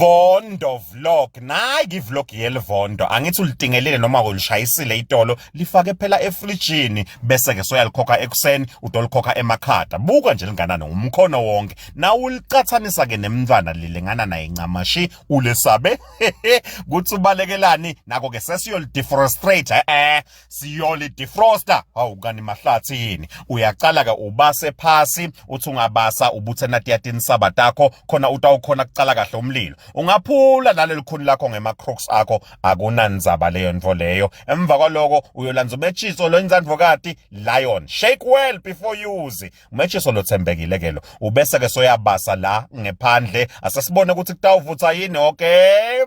Vondo vlog nayi vlog yelvondo angithi ulitingelele noma ulishayisile itolo lifake phela efrijini bese ke soyalikhokha ekuseni utolikhokha emakhada buka nje linganana umkhono wonke na ulicathanisa ke nemntwana lilingana naye ncamashi ulesabe kuthi ubalekelani nako ke sesiyoli defrostrate siyoli defroster hawu kani mahlathi yini uyaqala ke ubase phasi uthi ungabasa ubuthe natiyatini sabatakho khona utawukhona kucala kahle umlilo ungaphula naleli khuni lakho ngema-crocs akho akunandzaba leyo ntvo leyo emva kwaloko uyolanza umetchiso lo inzandvokati lion shake well before use umetchiso lothembekile ke lo ubese ke soyabasa la ngephandle asesibone ukuthi kutawuvutha yini okay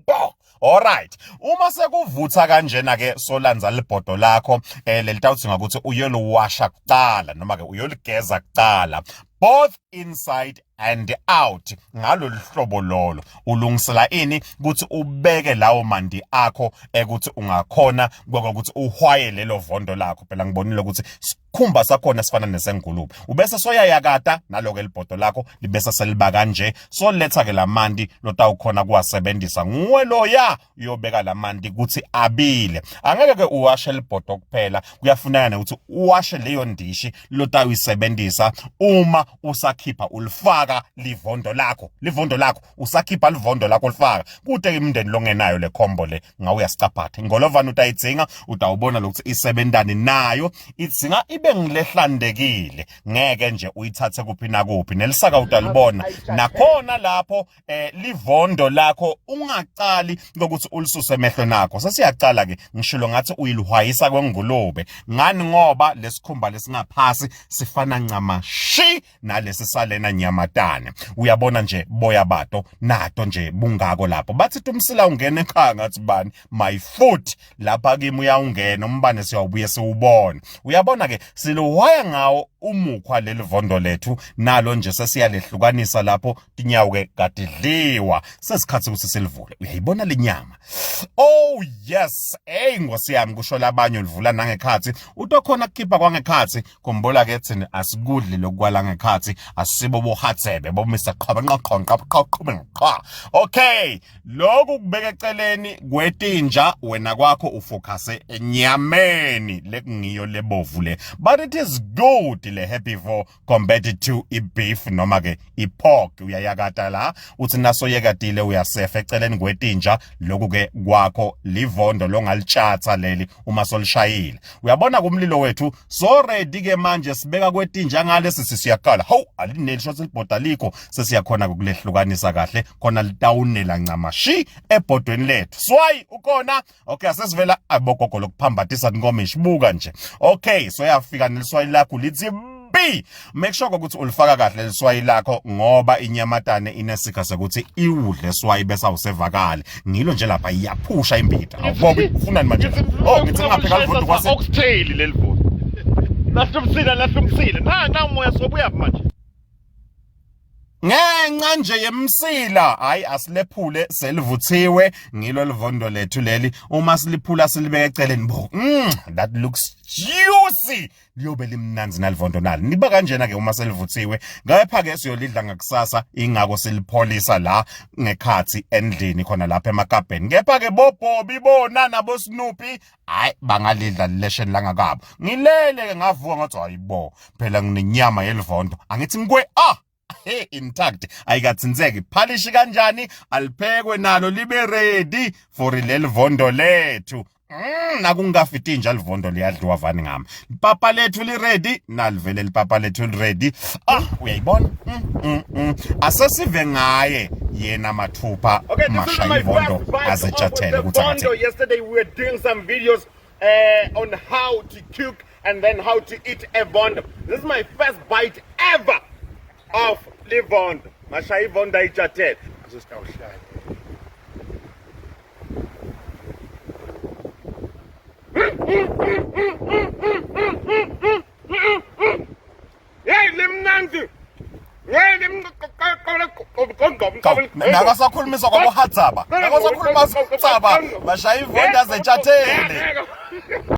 bo. Alright, uma sekuvutha kanjena ke solanza libhodo lakho lelitawuthi ngakuthi uyoluwasha kuqala noma ke uyoligeza kuqala both inside and out ngalo lihlobo lolo ulungisela ini ukuthi ubeke lawo mandi akho ukuthi ungakhona ukuthi uhwaye lelo vondo lakho phela ngibonile ukuthi sikhumba sakhona sifana nesengulube ubese soyayakata naloke elibhodo lakho libese seliba kanje so letha ke lamandi lotawukhona kuwasebenzisa nguwe loya uyobeka lamandi ukuthi abile angeke ke uwashe elibhodo kuphela kuyafuneka ukuthi uwashe leyo ndishi lotawuyisebenzisa uma usakhipha ulifaka livondo lakho usakhipha livondo lakho lifaka kude imndeni longenayo le combo le ngawe uyasicaphatha ngolovana utayidzinga utawubona lokuthi isebendani nayo idzinga ibe ngilehlandekile ngeke nje uyithathe kuphi na kuphi nelisaka utalibona nakhona lapho livondo lakho ungaqali ngokuthi ulisuse emehlo nakho sesiyaqala ke ngishilo ngathi uyilihwayisa kwengulube ngani ngoba lesikhumba lesingaphasi sifana ncama shi nalesi salena nyamatane uyabona nje boya bato nato nje bungako lapho bathi umsila ungena ekhaya ngathi bani my foot lapha kimi uyawungena umbane siyawubuye siwubona uyabona ke siluwaya ngawo umukhwa leli vondo lethu nalo nje sesiyalehlukanisa lapho tinyawo ke kadidliwa sesikhathi ukuthi silivule uyayibona lenyama oh yes ngosi yami kusho labanye ulivula nangekhathi utokhona kukhipha kwangekhathi kumbola ke thina asikudli lokwala ngekhathi asibo bohatsebe bo Mr qhaqha okay lokhu kubeka eceleni kwetinja wena kwakho ufocuse enyameni lekungiyo lebovu le but it is good le herbivore compared to beef noma ke pork uyayakata la uthi naso yekatile uyasefa eceleni kwetinja lokhu ke kwakho livondo longalitshatha leli uma solishayile uyabona kumlilo wethu so ready ke manje sibeka kwetinja ngale sisiyakala hawu alineli shot elibhoda likho sesiyakhona ukulehlukanisa kahle khona litawunela ncamashi ebhodweni lethu sway ukona okay asesivela abogogo lokuphambathisa inkomishi buka nje okay so yafika neliswayi lakho lithi make sure ukuthi ulifaka kahle leswayi lakho ngoba inyamatane inesika sokuthi iwudle swayi bese awusevakala ngilo nje lapha iyaphusha impita awubobi ufuna manje ngithi ngapheka livondo kwase oxtail leli vondo lahlumsila na umoya sobuya manje ngenxa nje yemsila hayi asilephule selivuthiwe ngilo livondo lethu leli uma siliphula silibeke eceleni bo that looks juicy liyobe limnanzi nalivondo nalo niba kanjena ke uma selivuthiwe ngapha ke siyolidla ngakusasa ingako silipholisa la ngekhathi endlini khona lapha emakabheni ngepha ke boBobby bona nabo Snoopy hayi bangalidla leshen langakabo ngilele ke ngavuka ngathi hayibo phela nginenyama yelivondo angithi ngikwe intact ayikathinzeki phalishi kanjani aliphekwe nalo libe ready for leli vondo lethu nakungafiti nje alivondo liyadliwa vani ngami ipapa lethu li ready nalivele lipapa lethu li ready uyayibona asesive ngaye yena mathupha mashayivondo azetshathele ukuthi akathi yesterday we were doing some videos on how to cook and then how to eat a vondo. This is my first bite ever of livondo mashayivondo ayitshathele Azostawuhlala hey limnanzi nakasakhulumisa kwabohatsaba nakasakhuluma saba mashayivondo azetshathele